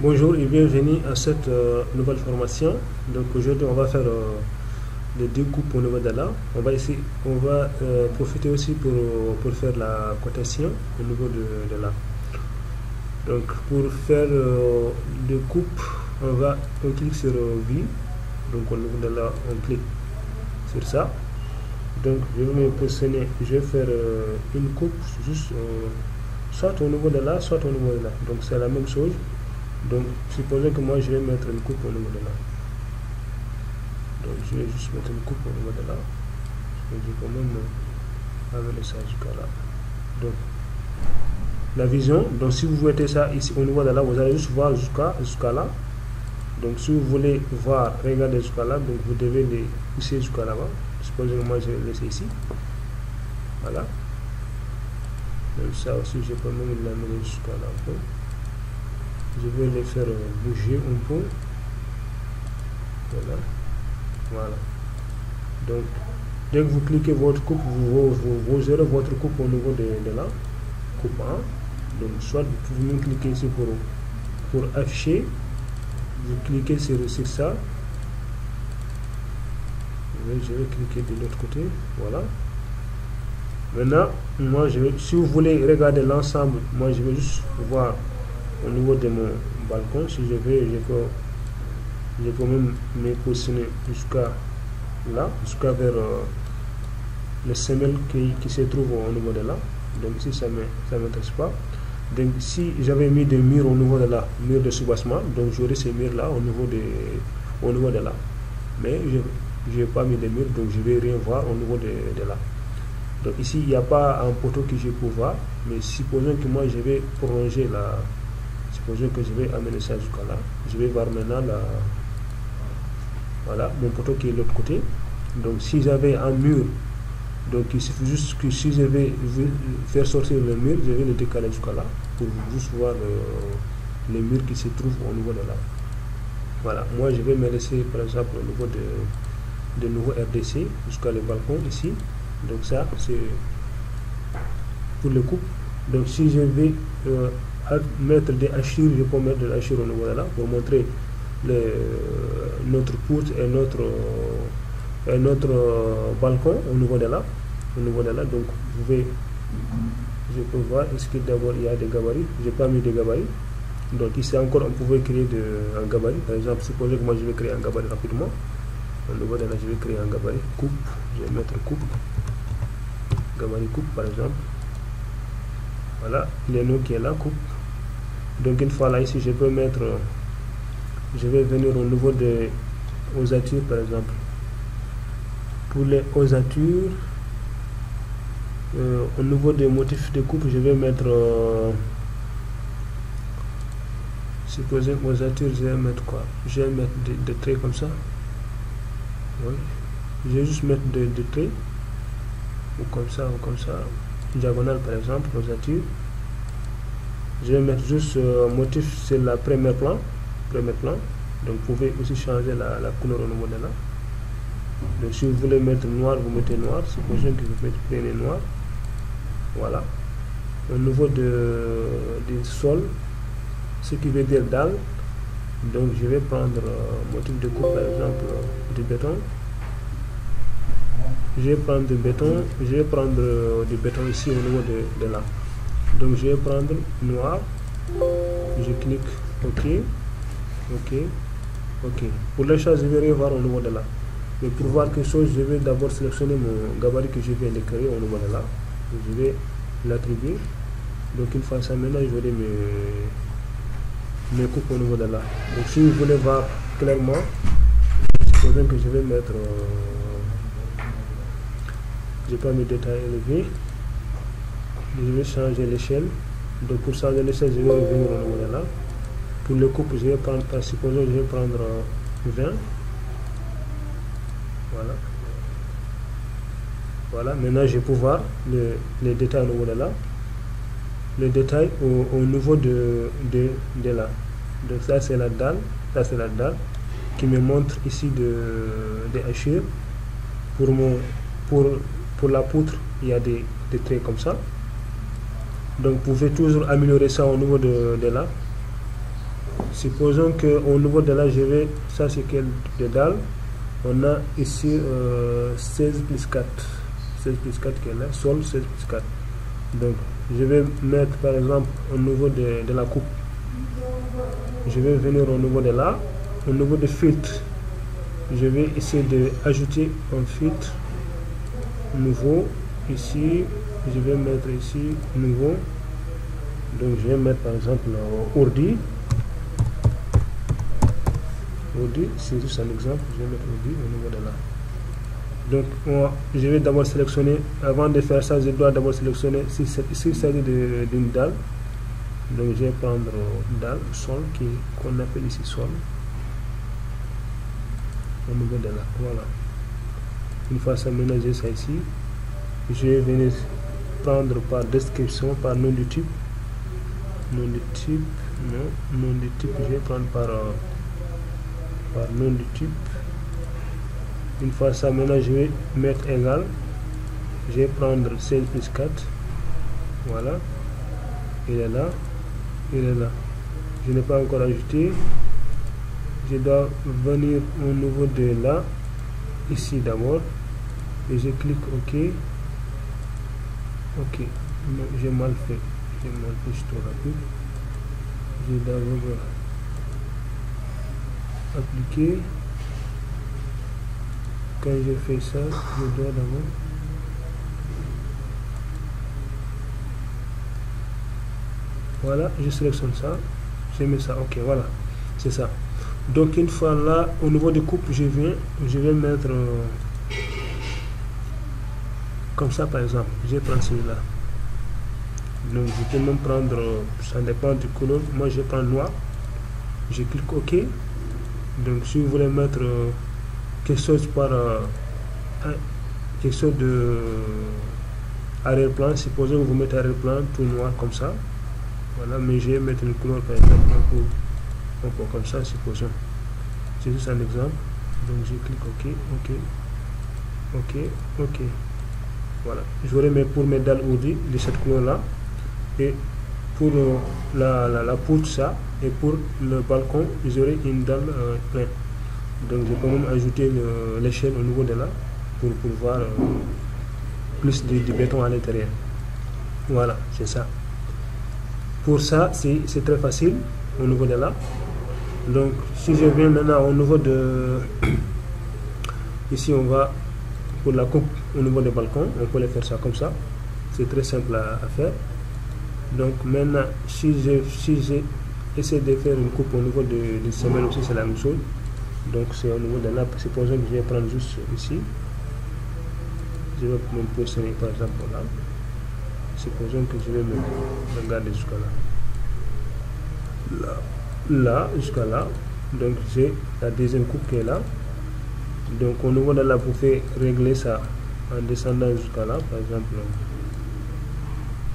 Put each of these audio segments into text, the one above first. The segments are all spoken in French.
Bonjour et bienvenue à cette nouvelle formation. Donc aujourd'hui on va faire des découpes au niveau de là. On va profiter aussi pour faire la cotation au niveau de là. Donc pour faire découpe, on clique sur vue. Donc au niveau de là on clique sur ça. Donc je vais me positionner, je vais faire une coupe juste soit au niveau de là, soit au niveau de là. Donc c'est la même chose. Donc, supposons que moi je vais mettre une coupe au niveau de là. Donc, je vais juste mettre une coupe au niveau de là. Je vais quand même amener ça jusqu'à là. Donc, la vision. Donc, si vous mettez ça ici au niveau de là, vous allez juste voir jusqu'à là. Donc, si vous voulez voir, regarder jusqu'à là, donc vous devez les pousser jusqu'à là-bas. Supposons que moi je vais laisser ici. Voilà. Donc, ça aussi, je peux même l'amener jusqu'à là un peu. Je vais les faire bouger un peu. Voilà. Donc, dès que vous cliquez votre coupe, vous aurez votre coupe au niveau de la coupe 1. Donc, soit vous pouvez même cliquer ici pour afficher. Vous cliquez sur ça. Je vais cliquer de l'autre côté. Voilà. Maintenant, moi, si vous voulez regarder l'ensemble, moi, je vais juste voir au niveau de mon balcon. Si je peux même me positionner jusqu'à là, jusqu'à vers le semelle qui se trouve au niveau de là. Donc ici ça ne m'intéresse pas. Donc si j'avais mis des murs au niveau de là, murs de soubassement, donc j'aurais ces murs là au niveau de là. Mais je n'ai pas mis de murs, donc je ne vais rien voir au niveau de là. Donc ici il n'y a pas un poteau que je peux voir, mais supposons que moi je vais prolonger la. Supposons que je vais amener ça jusqu'à là. Je vais voir maintenant voilà, mon poteau qui est de l'autre côté. Donc si j'avais un mur, donc il suffit juste que si je vais faire sortir le mur, je vais le décaler jusqu'à là pour juste voir les murs qui se trouvent au niveau de là. Voilà, moi je vais me laisser par exemple au niveau de nouveau RDC jusqu'à le balcon ici. Donc ça c'est pour le coupe. Donc si je vais mettre des hachures, je peux mettre des hachures au niveau de là pour montrer notre poutre et notre balcon au niveau de là. Donc je peux voir est-ce que d'abord il y a des gabarits. J'ai pas mis de gabarits. Donc ici encore on pouvait créer un gabarit. Par exemple, supposez que moi je vais créer un gabarit rapidement. Au niveau de là, je vais créer un gabarit coupe. Je vais mettre coupe. Gabarit coupe par exemple. Voilà, le nom qui est là, coupe. Donc une fois là ici, je vais venir au niveau des osatures par exemple. Pour les osatures, au niveau des motifs de coupe, je vais mettre supposez osatures, je vais mettre quoi? Je vais mettre des traits comme ça. Oui. Je vais juste mettre des traits ou comme ça, diagonale par exemple, ossature. Je vais mettre juste motif, c'est la premier plan. Donc vous pouvez aussi changer la couleur au niveau de là. Donc si vous voulez mettre noir, vous mettez noir. Supposons que vous prenez noir. Voilà. Au niveau du sol, ce qui veut dire dalle. Donc je vais prendre motif de coupe par exemple du béton. Je vais prendre du béton ici au niveau de là. Donc je vais prendre noir, je clique OK. Pour les choses, je vais rien voir au niveau de là. Mais pour voir quelque chose, je vais d'abord sélectionner mon gabarit que je viens de créer au niveau de là. Je vais l'attribuer. Donc une fois ça, maintenant je vais mes coupes au niveau de là. Donc si vous voulez voir clairement, supposons que je vais mettre j'ai pas mis détail élevé. Je vais changer l'échelle. Donc pour changer l'échelle, je vais revenir au niveau de là. Pour le coupe, je vais prendre, supposons je vais prendre 20. Voilà, maintenant je peux voir les détails au niveau de là. Les détails au niveau de là. Donc ça c'est la dalle. Qui me montre ici des hachures. Pour la poutre, il y a des traits comme ça. Donc vous pouvez toujours améliorer ça au niveau de là. Supposons qu'au niveau de là, je vais, ça c'est quel de dalle. On a ici 16 plus 4. 16 plus 4 qui est là, sol 16 plus 4. Donc je vais mettre par exemple au niveau de la coupe. Je vais venir au niveau de là. Au niveau de filtre, je vais essayer d'ajouter un filtre nouveau. Ici, je vais mettre ici nouveau. Donc je vais mettre par exemple ordi. Ordi, c'est juste un exemple. Je vais mettre ordi au niveau de là. Donc moi, je vais d'abord sélectionner, avant de faire ça, je dois d'abord sélectionner s'il s'agit d'une dalle. Donc je vais prendre dalle, sol, qu'on appelle ici sol. Au niveau de là, voilà. Une fois ça ménagé ça ici, je vais venir prendre par description, par nom du type. Nom du type, non, nom du type, je vais prendre par nom du type. Une fois ça, maintenant je vais mettre égal. Je vais prendre 16 plus 4. Voilà. Il est là. Il est là. Je n'ai pas encore ajouté. Je dois venir au niveau de là. Ici d'abord. Et je clique OK. OK. J'ai mal fait. J'ai mal fait, je suis trop rapide. Je dois d'abord appliquer. Quand je fais ça, je dois d'abord voilà, je sélectionne ça, je mets ça, ok, voilà, c'est ça. Donc une fois là, au niveau de coupe, je vais mettre comme ça par exemple, je vais prendre celui-là. Donc je peux même prendre, ça dépend du couleur, moi je prends noir, je clique OK. Donc si vous voulez mettre quelque chose par quelque chose de arrière-plan, supposons que vous mettez arrière-plan tout noir comme ça, voilà, mais je vais mettre une couleur par exemple un peu comme ça, supposons. C'est juste un exemple. Donc je clique OK, OK, OK, OK. Voilà, j'aurai pour mes dalles ordi de cette couleur là, et pour la poutre ça, et pour le balcon j'aurai une dalle pleine. Donc je peux même ajouter l'échelle au niveau de là pour voir plus de béton à l'intérieur. Voilà, c'est ça. Pour ça, c'est très facile au niveau de là. Donc si je viens maintenant au niveau de ici, on va pour la coupe au niveau des balcons, on peut les faire ça comme ça. C'est très simple à faire. Donc maintenant, si j'ai essayé de faire une coupe au niveau de semelle aussi, c'est la même chose. Donc c'est au niveau de là, supposons que je vais prendre juste ici. Je vais me positionner par exemple là. Supposons que je vais me regarder jusqu'à là. Là jusqu'à là. Donc j'ai la deuxième coupe qui est là. Donc au niveau de là, vous pouvez régler ça en descendant jusqu'à là, par exemple.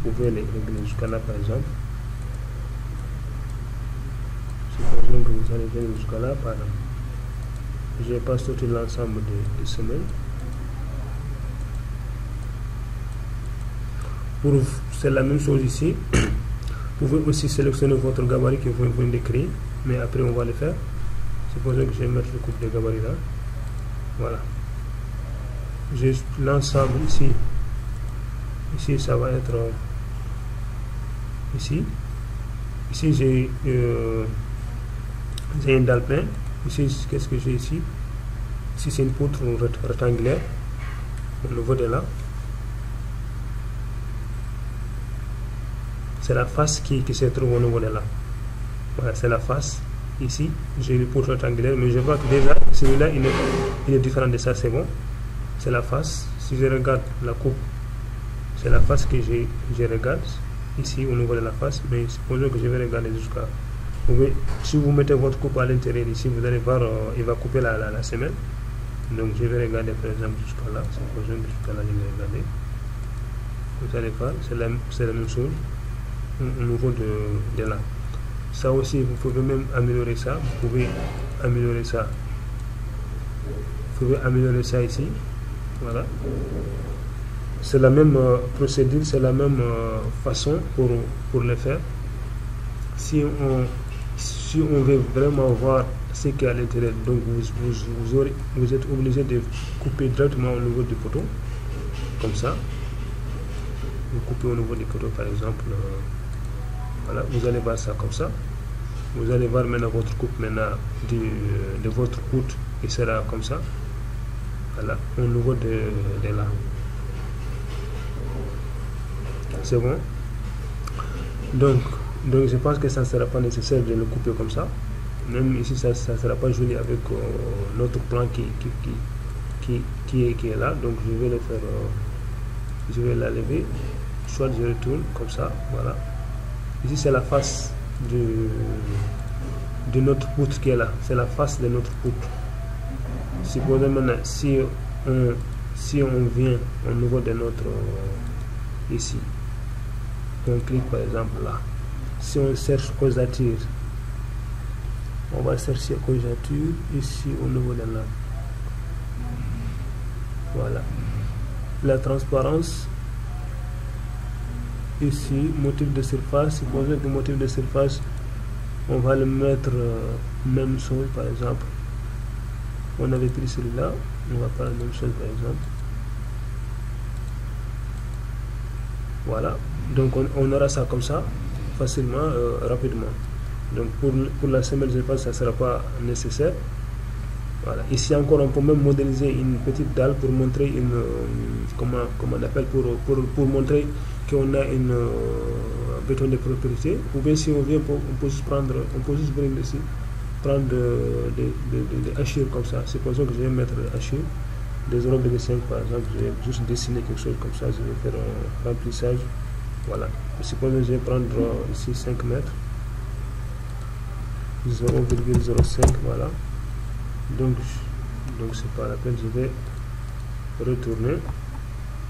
Vous pouvez les régler jusqu'à là, par exemple. Supposons que vous allez venir jusqu'à là, par exemple. Je vais pas sortir l'ensemble des semelles. C'est la même chose ici. Vous pouvez aussi sélectionner votre gabarit que vous venez de créer, mais après on va le faire. Supposons que je vais mettre le coupe de gabarit là. Voilà. J'ai l'ensemble ici. Ici ça va être ici. Ici j'ai une dalle pleine. Ici qu'est-ce que j'ai ici? Ici c'est une poutre rectangulaire au niveau de là. C'est la face qui se trouve au niveau de là. Voilà, c'est la face. Ici, j'ai une poutre rectangulaire, mais je vois que déjà, celui-là, il est différent de ça, c'est bon. C'est la face. Si je regarde la coupe, c'est la face que je regarde, ici, au niveau de la face. Mais supposons que je vais regarder jusqu'à... Si vous mettez votre coupe à l'intérieur ici, vous allez voir, il va couper la semelle. Donc, je vais regarder, par exemple, jusqu'à là. Supposons que jusqu'à là, je vais regarder. Vous allez voir, c'est la même chose. Au niveau de là. Ça aussi, vous pouvez même améliorer ça. Vous pouvez améliorer ça. Vous pouvez améliorer ça ici. Voilà. C'est la même procédure, c'est la même façon pour le faire. Si si on veut vraiment voir ce qui est à l'intérieur, donc vous êtes obligé de couper directement au niveau du poteau, comme ça. Vous coupez au niveau du poteau par exemple, voilà, vous allez voir ça comme ça. Vous allez voir maintenant votre coupe maintenant de votre poutre qui sera comme ça, voilà, au niveau de là. C'est bon. Donc je pense que ça ne sera pas nécessaire de le couper comme ça. Même ici ça ne sera pas joli avec notre plan qui est là. Donc je vais le faire, je vais la lever, soit je retourne comme ça, voilà. Ici c'est la face de notre poutre qui est là, c'est la face de notre poutre. Supposons maintenant si on vient au niveau de notre ici, on clique par exemple là, si on cherche ossature, on va chercher ossature ici au niveau de là, voilà. La transparence ici, motif de surface, supposons que motif de surface on va le mettre même chose par exemple. On avait pris celui-là, on va faire la même chose par exemple. Voilà, donc on aura ça comme ça facilement, rapidement. Donc pour la semelle, je pense que ça ne sera pas nécessaire. Voilà, ici encore on peut même modéliser une petite dalle pour montrer une comment on appelle, pour montrer qu'on a une béton de propriété. Ou bien si on vient, on peut juste venir ici prendre des hachures comme ça. Supposons que je vais mettre des hachures de 0,5 par exemple, je vais juste dessiner quelque chose comme ça, je vais faire un remplissage, voilà. Supposons que je vais prendre ici 5 mètres, 0,05, voilà. Donc c'est pas la peine, je vais retourner,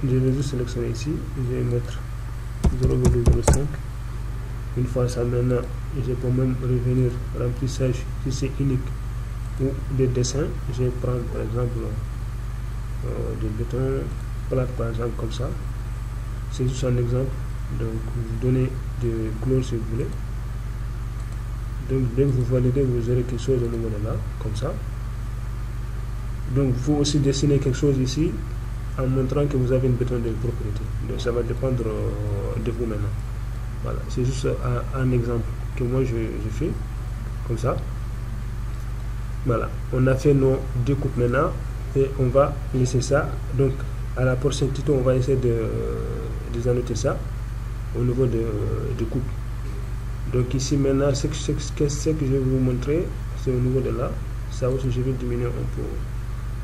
je vais juste sélectionner ici, je vais mettre 0,05. Une fois ça, maintenant je peux même revenir remplissage si c'est unique ou des dessins. Je vais prendre par exemple du béton plate par exemple comme ça, c'est juste un exemple. Donc vous donnez des couleurs si vous voulez. Donc dès que vous validez, vous aurez quelque chose au niveau de là comme ça. Donc il faut aussi dessiner quelque chose ici en montrant que vous avez une béton de propriété. Donc ça va dépendre de vous maintenant. Voilà, c'est juste un exemple que moi je fais comme ça. Voilà, on a fait nos découpes maintenant et on va laisser ça. Donc à la prochaine tuto, on va essayer de annoter ça au niveau de coupe. Donc ici maintenant, ce que je vais vous montrer, c'est au niveau de là. Ça aussi, je vais diminuer un peu.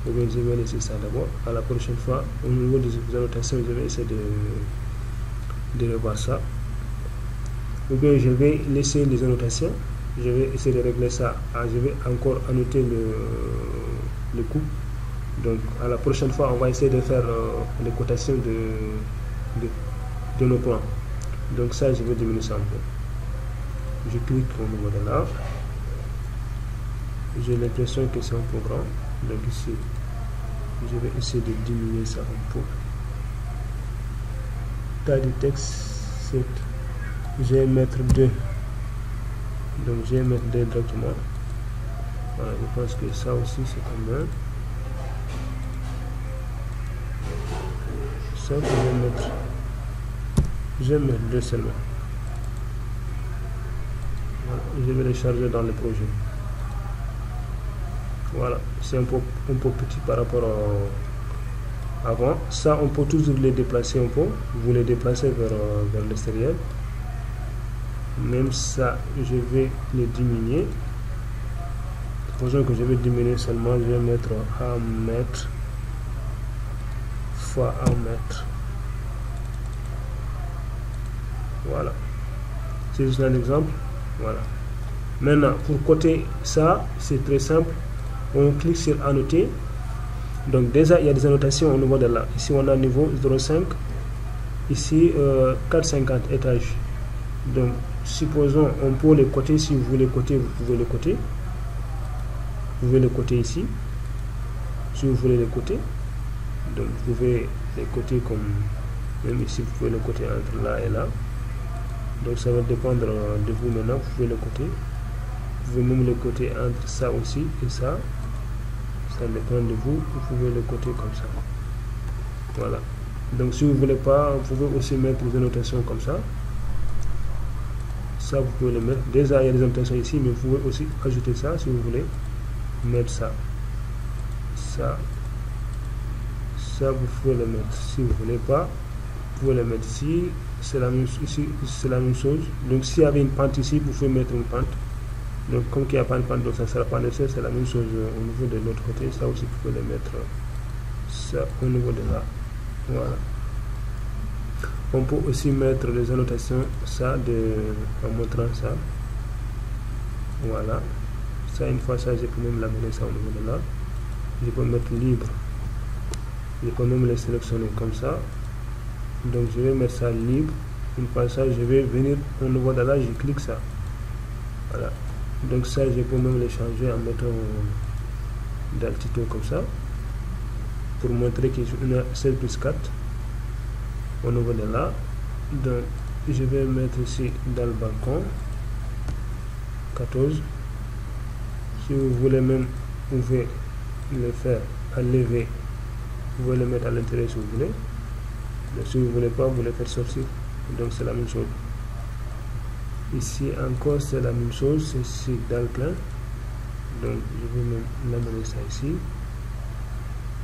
Ou bien je vais laisser ça d'abord. À la prochaine fois, au niveau des annotations, je vais essayer de revoir ça. Ou bien je vais laisser les annotations. Je vais essayer de régler ça. Je vais encore annoter le coût. Donc à la prochaine fois, on va essayer de faire les cotations de nos plans. Donc ça, je vais diminuer ça un peu. Je clique au niveau de là. J'ai l'impression que c'est un peu grand. Donc ici, je vais essayer de diminuer ça un peu. Taille du texte, c'est... Je vais mettre 2. Donc je vais mettre 2 directement. Voilà, je pense que ça aussi c'est quand même. Ça, je vais mettre 2 seulement. Voilà, je vais les charger dans le projet. Voilà, c'est un peu petit par rapport à avant. Ça, on peut toujours les déplacer un peu. Vous les déplacez vers l'extérieur. Même ça, je vais les diminuer. Supposons que je vais diminuer seulement, je vais mettre 1 mètre fois 1 mètre. Voilà. C'est juste un exemple. Voilà. Maintenant, pour coter ça, c'est très simple. On clique sur annoter. Donc déjà, il y a des annotations au niveau de là. Ici, on a niveau 0,5. Ici, 4,50 étages. Donc, supposons, on peut les coter. Si vous voulez coter, vous pouvez les coter. Vous pouvez les coter ici. Si vous voulez les coter. Donc, vous pouvez les coter comme... Même ici, vous pouvez les coter entre là et là. Donc, ça va dépendre de vous maintenant. Vous pouvez les coter. pouvez même le coter entre ça aussi et ça dépend de vous. Vous pouvez le coter comme ça. Voilà. Donc si vous voulez pas, vous pouvez aussi mettre des annotations comme ça. Ça, vous pouvez le mettre. Déjà, il y a des annotations ici, mais vous pouvez aussi ajouter ça si vous voulez mettre ça. Ça, vous pouvez le mettre. Si vous voulez pas, vous pouvez le mettre ici. C'est la même chose. Donc, s'il y avait une pente ici, vous pouvez mettre une pente. Donc, comme il n'y a pas une pente, donc ça ne sera pas nécessaire. C'est la même chose au niveau de l'autre côté. Ça aussi, vous pouvez le mettre. Ça au niveau de là. Voilà. On peut aussi mettre les annotations, ça, en montrant ça. Voilà. Ça, une fois ça, je peux même l'amener ça au niveau de là. Je peux mettre libre. Je peux même le sélectionner comme ça. Donc, je vais mettre ça libre. Une fois ça, je vais venir au niveau de là, je clique ça. Voilà. Donc, ça, je peux même le changer en mettant d'altitude comme ça. Pour montrer que j'ai une 7 plus 4. Au niveau de là, donc je vais mettre ici dans le balcon 14. Si vous voulez même, vous pouvez le faire enlever, vous pouvez le mettre à l'intérieur si vous voulez. Mais si vous ne voulez pas, vous le faites sortir. Donc c'est la même chose. Ici encore c'est la même chose, c'est ici dans le plein. Donc je vais même l'amener ça ici.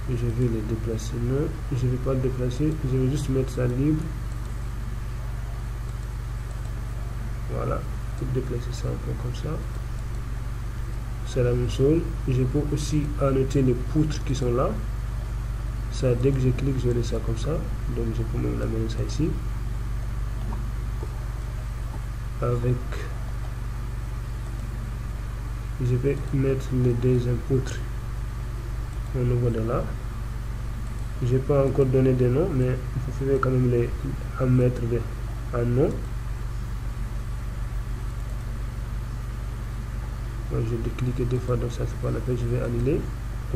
Je vais le déplacer. Non, je ne vais pas le déplacer. Je vais juste mettre ça libre. Voilà. Pour déplacer ça un peu comme ça. C'est la même chose. Je peux aussi annoter les poutres qui sont là. Ça, dès que je clique, j'aurai ça comme ça. Donc, je peux même l'amener ça ici. Avec. Je vais mettre les deuxième poutres au niveau de là. Je n'ai pas encore donné des noms, mais vous pouvez quand même les en mettre un nom. Donc je vais cliquer deux fois, donc ça c'est pas la peine, je vais annuler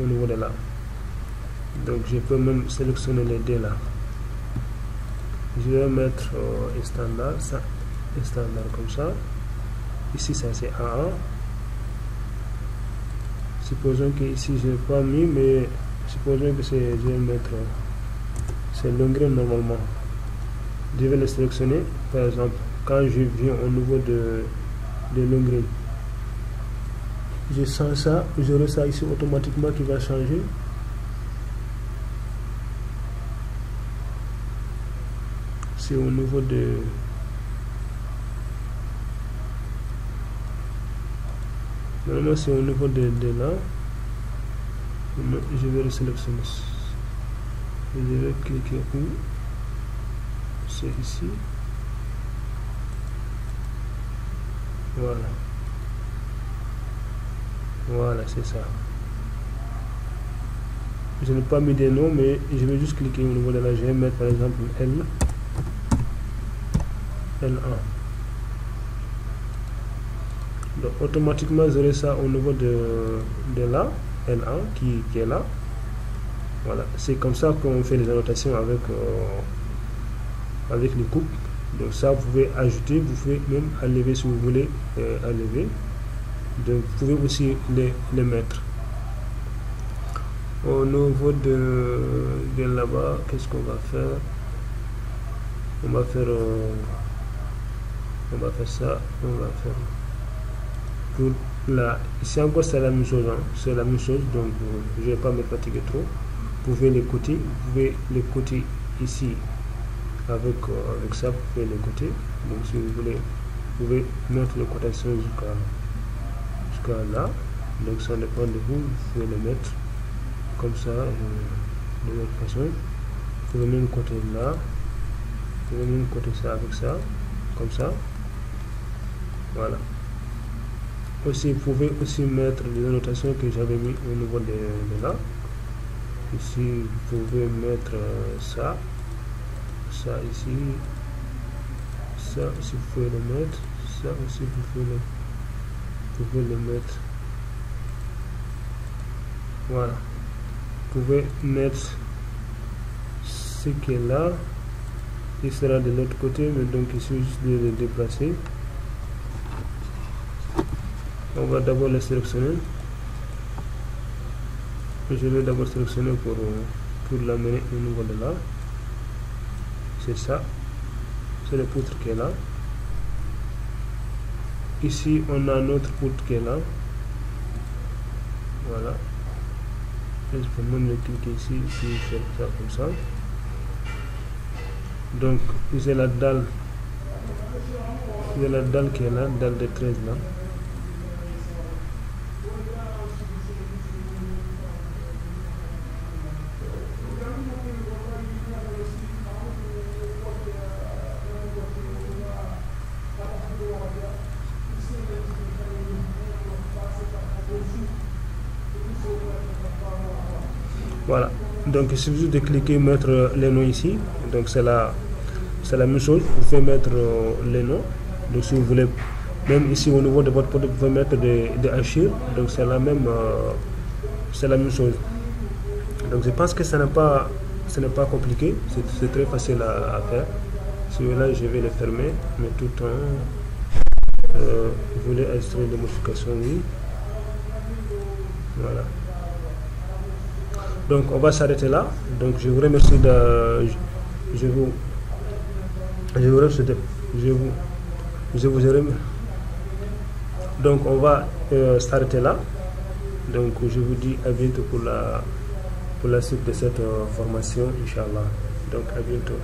au niveau de là. Donc je peux même sélectionner les deux là. Je vais mettre un standard, ça, un standard comme ça. Ici ça c'est A1. Supposons que ici je n'ai pas mis, mais supposons que je vais mettre c'est longueur normalement. Je vais le sélectionner. Par exemple, quand je viens au niveau de longueur, je sens ça, j'aurai ça ici automatiquement qui va changer. C'est au niveau de normalement c'est au niveau de là. Je vais le sélectionner. Je vais cliquer où? C'est ici. Voilà. Voilà, c'est ça. Je n'ai pas mis des noms, mais je vais juste cliquer au niveau de là. Je vais mettre par exemple L1. Donc automatiquement j'aurai ça au niveau de là, L1 qui est là. Voilà, c'est comme ça qu'on fait les annotations avec les coupes. Donc ça vous pouvez ajouter, vous pouvez même enlever si vous voulez enlever. Donc vous pouvez aussi les mettre. Au niveau de là-bas, qu'est-ce qu'on va faire? On va faire ça, on va faire pour là, ici encore c'est la même chose, hein. C'est la même chose, donc je vais pas me fatiguer trop. Vous pouvez les côtés, vous pouvez les côtés ici avec ça, vous pouvez les côtés. Donc si vous voulez, vous pouvez mettre le cotation jusqu'à là. Donc ça dépend de vous, vous pouvez le mettre comme ça de l'autre façon. Vous pouvez même côté là, vous pouvez même côté ça avec ça, comme ça. Voilà. Aussi, vous pouvez aussi mettre les annotations que j'avais mis au niveau de là. Ici, vous pouvez mettre ça ici, ça aussi vous pouvez le mettre, ça aussi vous pouvez le mettre. Voilà. Vous pouvez mettre ce qui est là, il sera de l'autre côté, mais donc il suffit juste de le déplacer. On va d'abord les sélectionner. Je vais d'abord sélectionner pour l'amener au niveau de là. C'est ça. C'est le poutre qui est là. Ici, on a notre poutre qui est là. Voilà. Et je peux même le cliquer ici, puis faire ça comme ça. Donc, c'est la dalle. C'est la dalle qui est là, dalle de 13 là. Voilà, donc il suffit de cliquer mettre les noms ici. Donc c'est la même chose, vous pouvez mettre les noms. Donc si vous voulez, même ici au niveau de votre portée, vous pouvez mettre des hachures. Donc c'est la même chose. Donc je pense que ce n'est pas compliqué, c'est très facile à faire. Celui-là je vais le fermer, mais tout en vous voulez extraire des modifications, oui. Voilà. Donc on va s'arrêter là. Donc je vous remercie je vous remercie. Donc on va s'arrêter là. Donc je vous dis à bientôt pour la suite de cette formation, Inch'Allah. Donc à bientôt.